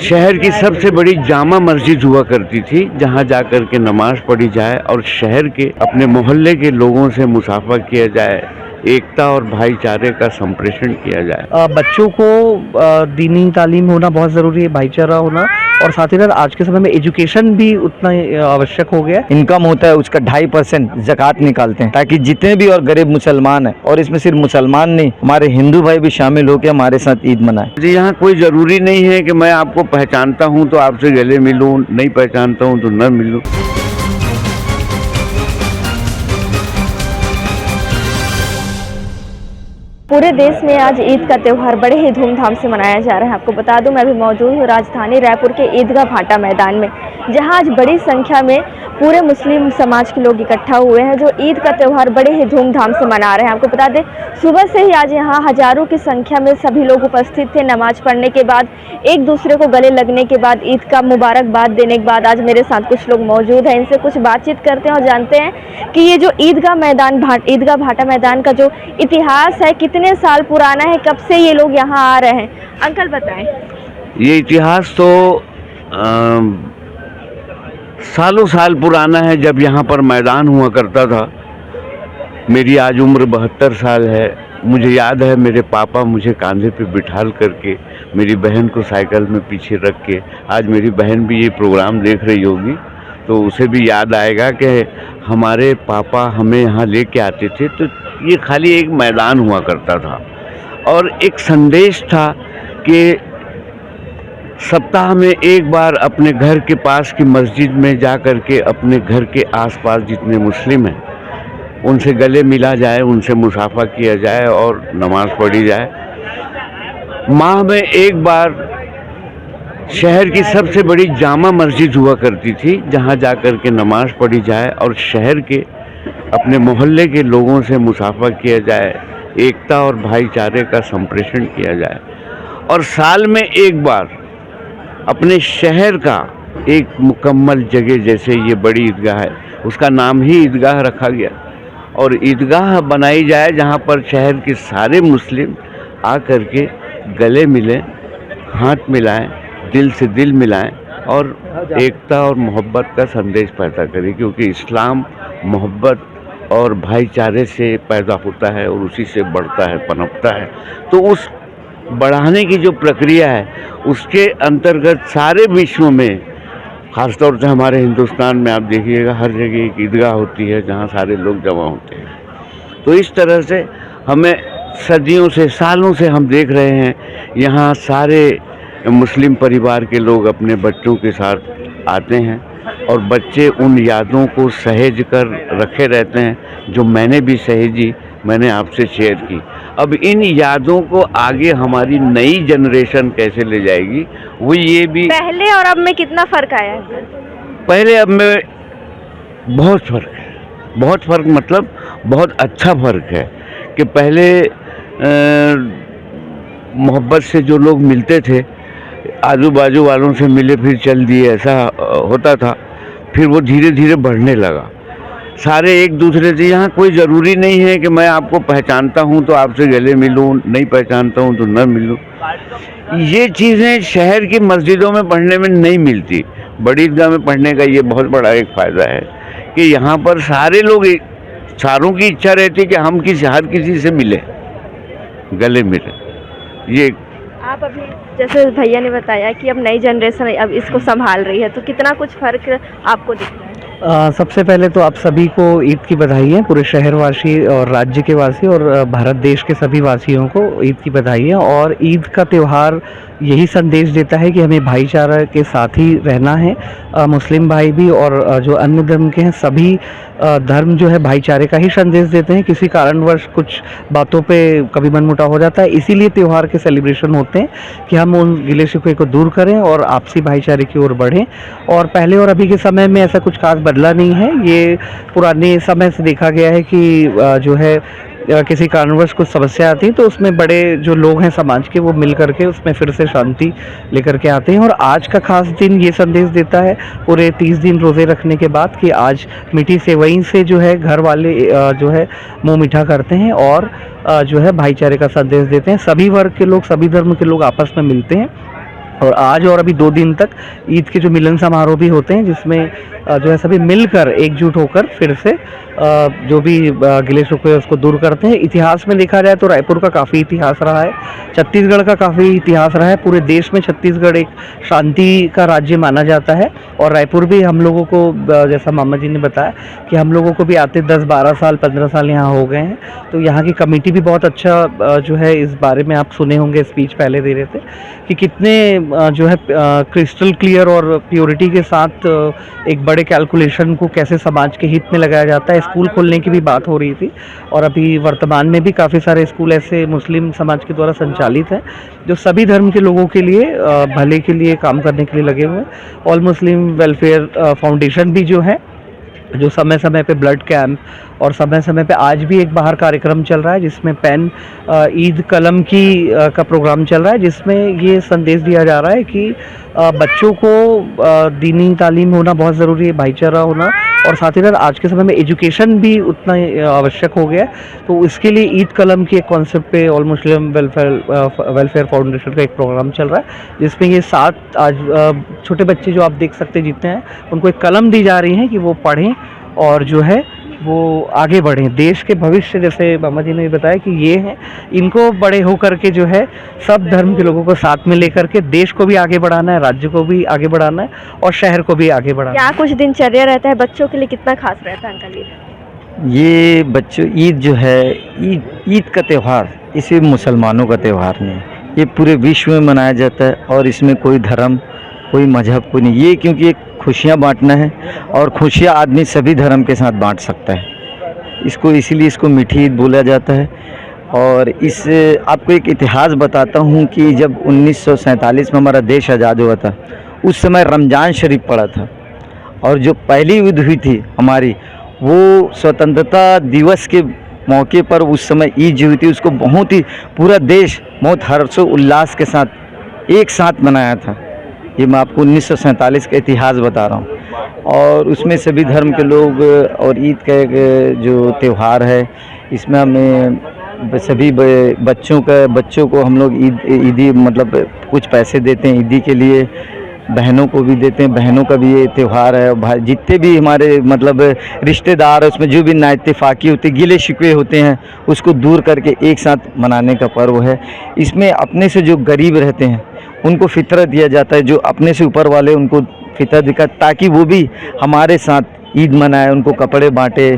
शहर की सबसे बड़ी जामा मस्जिद हुआ करती थी, जहाँ जाकर के नमाज पढ़ी जाए और शहर के अपने मोहल्ले के लोगों से मुसाफा किया जाए, एकता और भाईचारे का संप्रेषण किया जाए। बच्चों को दीनी तालीम होना बहुत ज़रूरी है, भाईचारा होना, और साथ ही साथ आज के समय में एजुकेशन भी उतना आवश्यक हो गया है। इनकम होता है उसका 2.5% ज़कात निकालते हैं, ताकि जितने भी और गरीब मुसलमान हैं, और इसमें सिर्फ मुसलमान नहीं, हमारे हिंदू भाई भी शामिल होकर हमारे साथ ईद मनाएं। जी, यहाँ कोई ज़रूरी नहीं है कि मैं आपको पहचानता हूँ तो आपसे गले मिलूँ, नहीं पहचानता हूँ तो न मिलूँ। पूरे देश में आज ईद का त्यौहार बड़े ही धूमधाम से मनाया जा रहा है। आपको बता दूं, मैं अभी मौजूद हूँ राजधानी रायपुर के ईदगाह भाटा मैदान में, जहां आज बड़ी संख्या में पूरे मुस्लिम समाज के लोग इकट्ठा हुए हैं, जो ईद का त्यौहार बड़े ही धूमधाम से मना रहे हैं। आपको बता दें, सुबह से ही आज यहाँ हजारों की संख्या में सभी लोग उपस्थित थे। नमाज पढ़ने के बाद, एक दूसरे को गले लगने के बाद, ईद का मुबारकबाद देने के बाद आज मेरे साथ कुछ लोग मौजूद हैं। इनसे कुछ बातचीत करते हैं और जानते हैं कि ये जो ईदगाह भाटा मैदान का जो इतिहास है, कितने साल पुराना है, कब से ये लोग यहाँ आ रहे हैं। अंकल बताएं। ये इतिहास तो सालों साल पुराना है। जब यहाँ पर मैदान हुआ करता था, मेरी आज उम्र 72 साल है। मुझे याद है, मेरे पापा मुझे कांधे पे बिठाल करके मेरी बहन को साइकिल में पीछे रख के, आज मेरी बहन भी ये प्रोग्राम देख रही होगी तो उसे भी याद आएगा कि हमारे पापा हमें यहाँ लेके आते थे। तो ये खाली एक मैदान हुआ करता था और एक संदेश था कि सप्ताह में एक बार अपने घर के पास की मस्जिद में जा कर के अपने घर के आसपास जितने मुस्लिम हैं उनसे गले मिला जाए, उनसे मुसाफा किया जाए और नमाज पढ़ी जाए। माह में एक बार शहर की सबसे बड़ी जामा मस्जिद हुआ करती थी, जहाँ जा कर के नमाज पढ़ी जाए और शहर के अपने मोहल्ले के लोगों से मुसाफा किया जाए, एकता और भाईचारे का संप्रेषण किया जाए। और साल में एक बार अपने शहर का एक मुकम्मल जगह, जैसे ये बड़ी ईदगाह है, उसका नाम ही ईदगाह रखा गया और ईदगाह बनाई जाए जहाँ पर शहर के सारे मुस्लिम आ कर के गले मिलें, हाथ मिलाएं, दिल से दिल मिलाएं और एकता और मोहब्बत का संदेश पैदा करें, क्योंकि इस्लाम मोहब्बत और भाईचारे से पैदा होता है और उसी से बढ़ता है, पनपता है। तो उस बढ़ाने की जो प्रक्रिया है, उसके अंतर्गत सारे विश्व में, ख़ासतौर से हमारे हिंदुस्तान में आप देखिएगा हर जगह एक ईदगाह होती है जहाँ सारे लोग जमा होते हैं। तो इस तरह से हमें सदियों से, सालों से हम देख रहे हैं, यहाँ सारे मुस्लिम परिवार के लोग अपने बच्चों के साथ आते हैं और बच्चे उन यादों को सहेज कर रखे रहते हैं जो मैंने भी सहेजी, मैंने आपसे शेयर की। अब इन यादों को आगे हमारी नई जनरेशन कैसे ले जाएगी, वो ये भी। पहले और अब में कितना फ़र्क आया है? पहले अब में बहुत फ़र्क है, बहुत फ़र्क, मतलब बहुत अच्छा फ़र्क है कि पहले मोहब्बत से जो लोग मिलते थे, आजू बाजू वालों से मिले फिर चल दिए, ऐसा होता था। फिर वो धीरे धीरे बढ़ने लगा, सारे एक दूसरे से। यहाँ कोई ज़रूरी नहीं है कि मैं आपको पहचानता हूँ तो आपसे गले मिलूँ, नहीं पहचानता हूँ तो न मिलूँ। ये चीज़ें शहर की मस्जिदों में पढ़ने में नहीं मिलती। बड़ी ईदगाह में पढ़ने का ये बहुत बड़ा एक फ़ायदा है कि यहाँ पर सारे लोग, सारों की इच्छा रहती है कि हम हर किसी से मिले, गले मिले। ये आप अभी जैसे भैया ने बताया कि अब नई जनरेशन अब इसको संभाल रही है, तो कितना कुछ फ़र्क आपको दिख रहा है? सबसे पहले तो आप सभी को ईद की बधाई है, पूरे शहरवासी और राज्य के वासी और भारत देश के सभी वासियों को ईद की बधाई है। और ईद का त्यौहार यही संदेश देता है कि हमें भाईचारा के साथ ही रहना है। मुस्लिम भाई भी और जो अन्य धर्म के हैं, सभी धर्म जो है भाईचारे का ही संदेश देते हैं। किसी कारणवश कुछ बातों पे कभी मनमुटाव हो जाता है, इसीलिए त्यौहार के सेलिब्रेशन होते हैं कि हम उन गिले शिकवे को दूर करें और आपसी भाईचारे की ओर बढ़ें। और पहले और अभी के समय में ऐसा कुछ खास बदला नहीं है। ये पुराने समय से देखा गया है कि जो है किसी कारणवश कुछ समस्या आती है तो उसमें बड़े जो लोग हैं समाज के, वो मिल करके उसमें फिर से शांति लेकर के आते हैं। और आज का खास दिन ये संदेश देता है, पूरे 30 दिन रोज़े रखने के बाद, कि आज मीठी सेवई से जो है घर वाले जो है मुँह मीठा करते हैं और जो है भाईचारे का संदेश देते हैं। सभी वर्ग के लोग, सभी धर्म के लोग आपस में मिलते हैं और आज और अभी 2 दिन तक ईद के जो मिलन समारोह भी होते हैं, जिसमें जो है सभी मिलकर एकजुट होकर फिर से जो भी गिले शिकवे उसको दूर करते हैं। इतिहास में देखा जाए तो रायपुर का काफ़ी इतिहास रहा है, छत्तीसगढ़ का काफ़ी इतिहास रहा है। पूरे देश में छत्तीसगढ़ एक शांति का राज्य माना जाता है और रायपुर भी हम लोगों को जैसा मामा जी ने बताया कि हम लोगों को भी आते 10-12 साल 15 साल यहाँ हो गए हैं। तो यहाँ की कमेटी भी बहुत अच्छा जो है इस बारे में आप सुने होंगे, स्पीच पहले दे रहे थे कि कितने जो है क्रिस्टल क्लियर और प्योरिटी के साथ एक बड़े कैलकुलेशन को कैसे समाज के हित में लगाया जाता है। स्कूल खोलने की भी बात हो रही थी और अभी वर्तमान में भी काफ़ी सारे स्कूल ऐसे मुस्लिम समाज के द्वारा संचालित हैं जो सभी धर्म के लोगों के लिए भले के लिए काम करने के लिए लगे हुए हैं। ऑल मुस्लिम वेलफेयर फाउंडेशन भी जो है, जो समय समय पे ब्लड कैंप और समय समय पे आज भी एक बाहर कार्यक्रम चल रहा है जिसमें पेन ईद कलम की का प्रोग्राम चल रहा है, जिसमें ये संदेश दिया जा रहा है कि बच्चों को दीनी तालीम होना बहुत ज़रूरी है, भाईचारा होना, और साथ ही साथ आज के समय में एजुकेशन भी उतना आवश्यक हो गया है। तो इसके लिए ईद कलम की एक कॉन्सेप्ट पे ऑल मुस्लिम वेलफेयर फाउंडेशन का एक प्रोग्राम चल रहा है, जिसमें ये 7 आज छोटे बच्चे जो आप देख सकते हैं जितने हैं, उनको एक कलम दी जा रही है कि वो पढ़ें और जो है वो आगे बढ़ें। देश के भविष्य, जैसे मामा जी ने भी बताया कि ये हैं, इनको बड़े होकर के जो है सब धर्म के लोगों को साथ में लेकर के देश को भी आगे बढ़ाना है, राज्य को भी आगे बढ़ाना है और शहर को भी आगे बढ़ाना है। क्या कुछ दिनचर्या रहता है बच्चों के लिए, कितना खास रहता है अंकल ईद? ये बच्चों ईद जो है, ईद का त्यौहार इसे मुसलमानों का त्यौहार नहीं, ये पूरे विश्व में मनाया जाता है और इसमें कोई धर्म कोई मजहब कोई नहीं। ये क्योंकि एक खुशियाँ बांटना है और खुशियाँ आदमी सभी धर्म के साथ बांट सकता है, इसको इसीलिए इसको मीठी ईद बोला जाता है। और इस आपको एक इतिहास बताता हूँ कि जब 1947 में हमारा देश आज़ाद हुआ था, उस समय रमज़ान शरीफ पड़ा था और जो पहली ईद हुई थी हमारी, वो स्वतंत्रता दिवस के मौके पर उस समय ईद जो हुई थी उसको बहुत ही पूरा देश बहुत हर्षोल्लास के साथ एक साथ मनाया था। ये मैं आपको 1947 का इतिहास बता रहा हूँ और उसमें सभी धर्म के लोग, और ईद का एक जो त्यौहार है इसमें हमें सभी बच्चों को हम लोग ईदी मतलब कुछ पैसे देते हैं ईदी के लिए, बहनों को भी देते हैं, बहनों का भी ये त्यौहार है। भाई जितने भी हमारे मतलब रिश्तेदार है उसमें जो भी नाइत्तेफाकी होती, गिले शिकवे होते हैं, उसको दूर करके एक साथ मनाने का पर्व है। इसमें अपने से जो गरीब रहते हैं उनको फितरा दिया जाता है, जो अपने से ऊपर वाले उनको फितरा दिखा, ताकि वो भी हमारे साथ ईद मनाए, उनको कपड़े बांटे,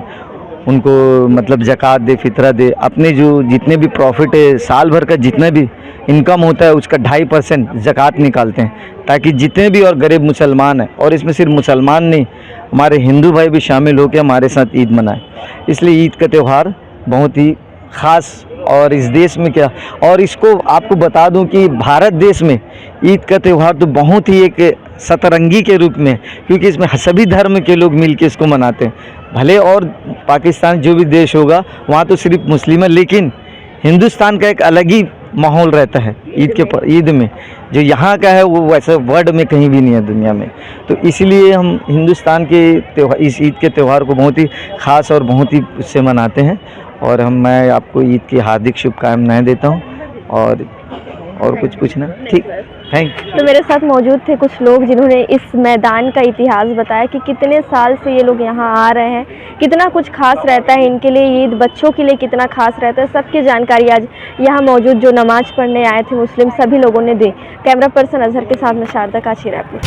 उनको मतलब ज़कात दे, फितरा दे। अपने जो जितने भी प्रॉफिट है, साल भर का जितना भी इनकम होता है उसका 2.5% ज़कात निकालते हैं, ताकि जितने भी और गरीब मुसलमान हैं, और इसमें सिर्फ मुसलमान नहीं, हमारे हिंदू भाई भी शामिल होकर हमारे साथ ईद मनाएं। इसलिए ईद का त्यौहार बहुत ही ख़ास, और इस देश में क्या, और इसको आपको बता दूं कि भारत देश में ईद का त्यौहार तो बहुत ही एक सतरंगी के रूप में, क्योंकि इसमें सभी धर्म के लोग मिलकर इसको मनाते हैं। भले और पाकिस्तान जो भी देश होगा वहाँ तो सिर्फ मुस्लिम है, लेकिन हिंदुस्तान का एक अलग ही माहौल रहता है ईद में, जो यहाँ का है वो वैसे वर्ल्ड में कहीं भी नहीं है दुनिया में। तो इसलिए हम हिंदुस्तान के त्यौहार, इस ईद के त्यौहार को बहुत ही ख़ास और बहुत ही उससे मनाते हैं। और मैं आपको ईद की हार्दिक शुभकामनाएं देता हूँ। और कुछ पूछना? ठीक, थैंक यू। तो मेरे साथ मौजूद थे कुछ लोग जिन्होंने इस मैदान का इतिहास बताया कि कितने साल से ये लोग यहाँ आ रहे हैं, कितना कुछ खास रहता है इनके लिए, ईद बच्चों के लिए कितना खास रहता है, सबकी जानकारी आज यहाँ मौजूद जो नमाज पढ़ने आए थे मुस्लिम सभी लोगों ने दी। कैमरा पर्सन अजहर के साथ में शारदा काशी, रायपुर।